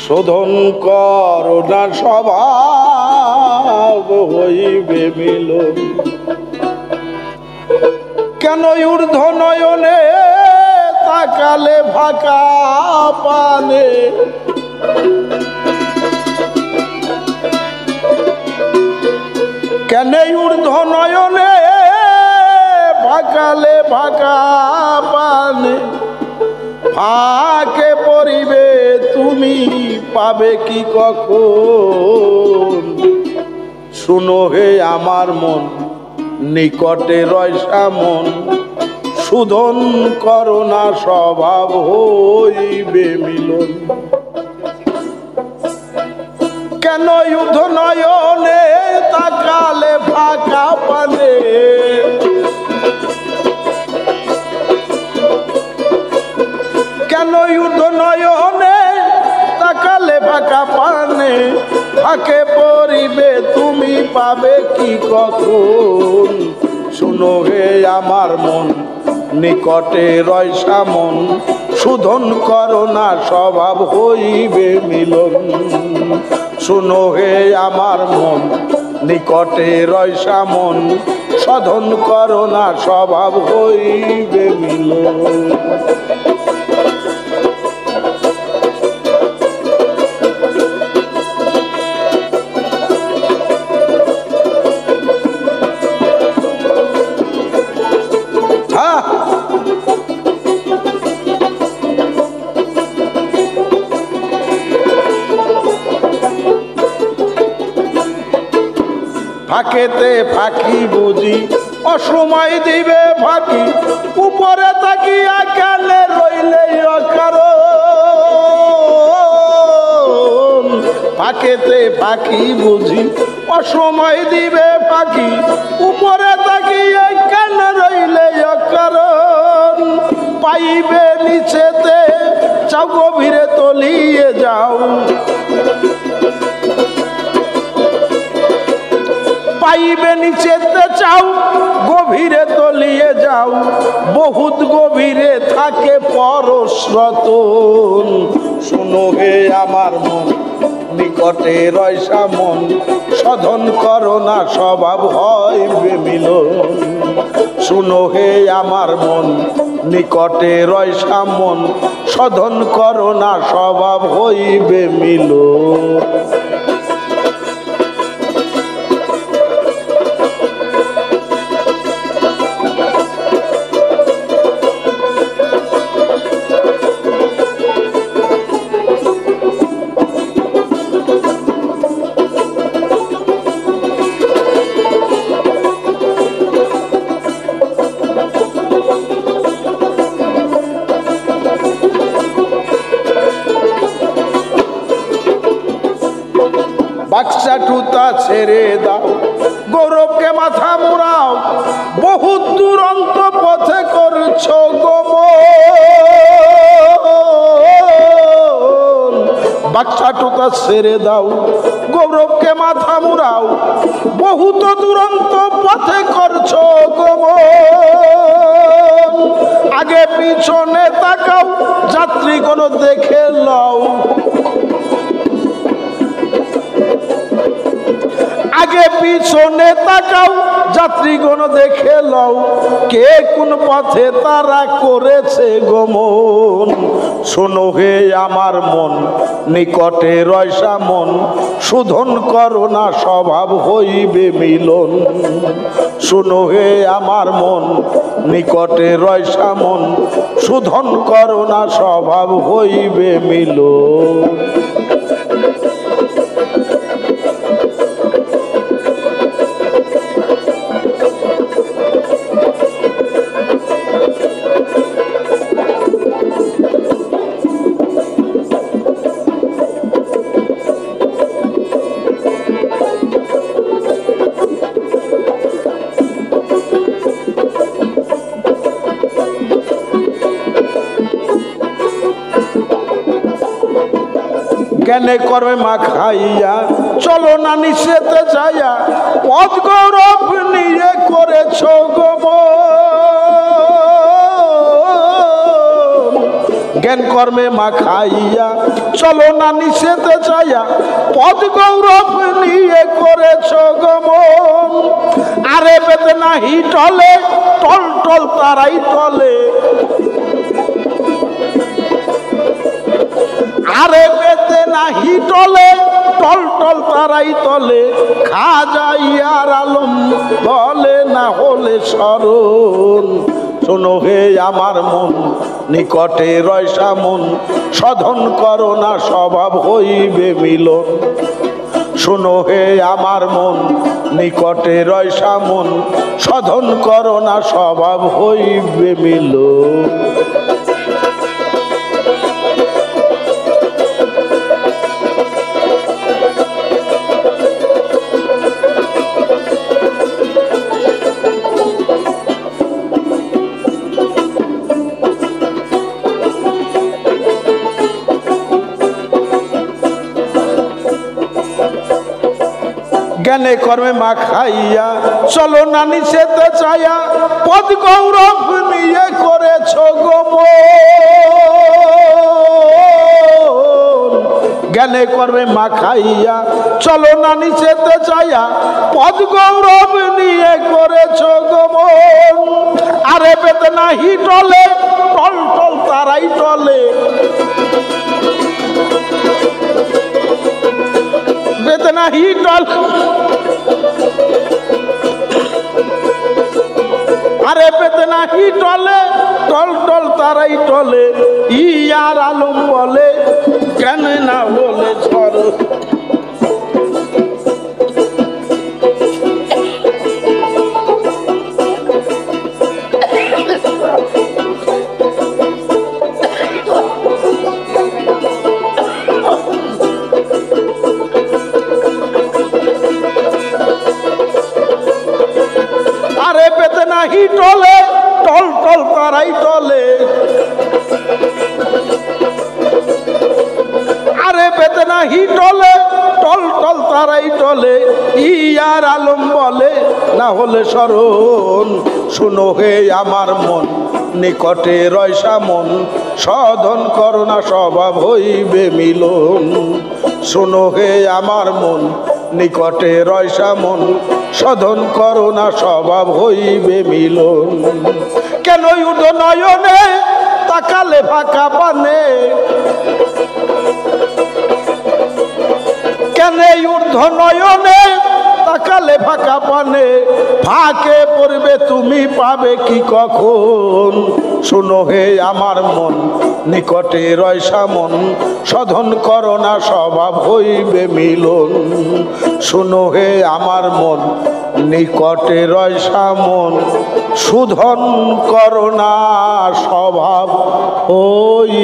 শোধন করুণা স্বভাব হইবে মিলন। কেন ঊর্ধ্ব নয়নে তাকালে ফাঁকা পানে, কেন ঊর্ধ্ব নয়নে ফাঁকালে ফাঁকা পানে, ফাঁকে পড়িবে তুমি পাবে কি কখন। শুনো হে আমার মন নিকটে রয়সা মন, শোধন করুণা স্বভাব হইবে মিলন। কেন ঊর্ধ্ব নয়নে তাকালে ফাঁকা পানে, কেন ঊর্ধ্ব নয়নে তাকালে ফাঁকা পানে, ফাঁকে পড়িবে তুমি পাবে কি কখন। শুনো হে আমার মন নিকটে রয়সা মন, শোধন করুণা স্বভাব হইবে মিলন। শুনো হে আমার মন নিকটে রয়সা মন, শোধন করুণা স্বভাব হইবে মিলন। ফাঁকেতে ফাঁকি বুঝি অসময় দিবে ফাঁকি, উপরে তাকিয়া কেন রইলে অকারণ। ফাঁকেতে ফাঁকি বুঝি অসময় দিবে ফাঁকি, উপরে তাকিয়া কেন রইলে অকারণ। পাইবে নিচেতে চাও গভীরে তলিয়ে যাও, পাইবে নিচেতে চাও গভীরে তলিয়ে যাও, বহুত গভীরে থাকে পরশরতন। শুনো হে আমার মন নিকটে রয়সা মন, শোধন করুণা স্বভাব হইবে মিলন। শুনো হে আমার মন নিকটে রয়সা মন, শোধন করুণা স্বভাব হইবে মিলন। বাক্সাটুতা ছেড়ে দাও, গৌরবকে মাথা মুড়াও, বহুত দুরন্ত পথে করছো গমন। বাক্সাটুতা ছেড়ে দাও, গৌরবকে মাথা মুড়াও, বহুত দুরন্ত পথে করছো গমন। আগে পিছনে তাকাও, যাত্রীগণ দেখে লও, আগে পিছনে তাকাও যাত্রীগণ দেখে লও, কে কোন পথে তারা করেছে গমন। শোনো হে আমার মন নিকটে রয়সা মন, শোধন করুণা স্বভাব হইবে মিলন। শোনো হে আমার মন নিকটে রয়সা মন, শোধন করুণা স্বভাব হইবে মিলন। কেনে করবে মা খাইয়া, চলো না নিষেধে যাইয়া, পদ গৌরব নিয়ে করেছ গমন। কর্মে মাখাইয়া চলো না নিষেধে চাইয়া পদ গৌরব নিয়ে করেছ গমন। আরে বেদে নাহি টলে টল টল তারাই টলে, আরে বেদে নাহি টলে টল টল তারাই তলে। খাজা ইয়ার আলম বলে না হলে স্মরণ। শোনো হে আমার মন নিকটে রয়সা মন, সাধন করো না স্বভাব হইবে মিলন। শোনো হে আমার মন নিকটে রয়সা মন, সাধন করো না স্বভাব হইবে মিলন। জ্ঞানে কর্মে মাখাইয়া চলো না নিষেধে চাইয়া পদ গৌরব নিয়ে করেছ গমন। জ্ঞানে কর্মে মাখাইয়া চলো না নিষেধে চাইয়া পদ গৌরব নিয়ে করেছ গমন। আরে বেদে নাহি টলে টল টল তারাই টলে, বেদে নাহি টল, আরে বেদে নাহি টলে টল টল তারাই টলে। ইয়ার আলম বলে কেন না বলে ঝড়। আরে বেদে নাহি টলে টল টল তারাই টলে, আরে বেদে নাহি টলে টল টল তারাই টলে। ইয়ার আলম বলে না হলে স্মরণ। শোনো হে আমার মন নিকটে রয়সা মন, সাধন করো না স্বভাব হইবে মিলন। শোনো হে আমার মন নিকটে রয়সা মন, সাধন করো না স্বভাব হইবে মিলন। কেন উঠ নয়নে তাকালে ফাঁকা পানে, কেন ঊর্ধ্ব নয়নে তাকালে ফাঁকা পানে। ফাঁকে পড়বে তুমি পাবে কি কখন। শোনো হে আমার মন নিকটে রয়সা মন, সাধন করো না স্বভাব হইবে মিলন। শোনো হে আমার মন নিকটে রয়সা মন, শোধন করো না স্বভাব হই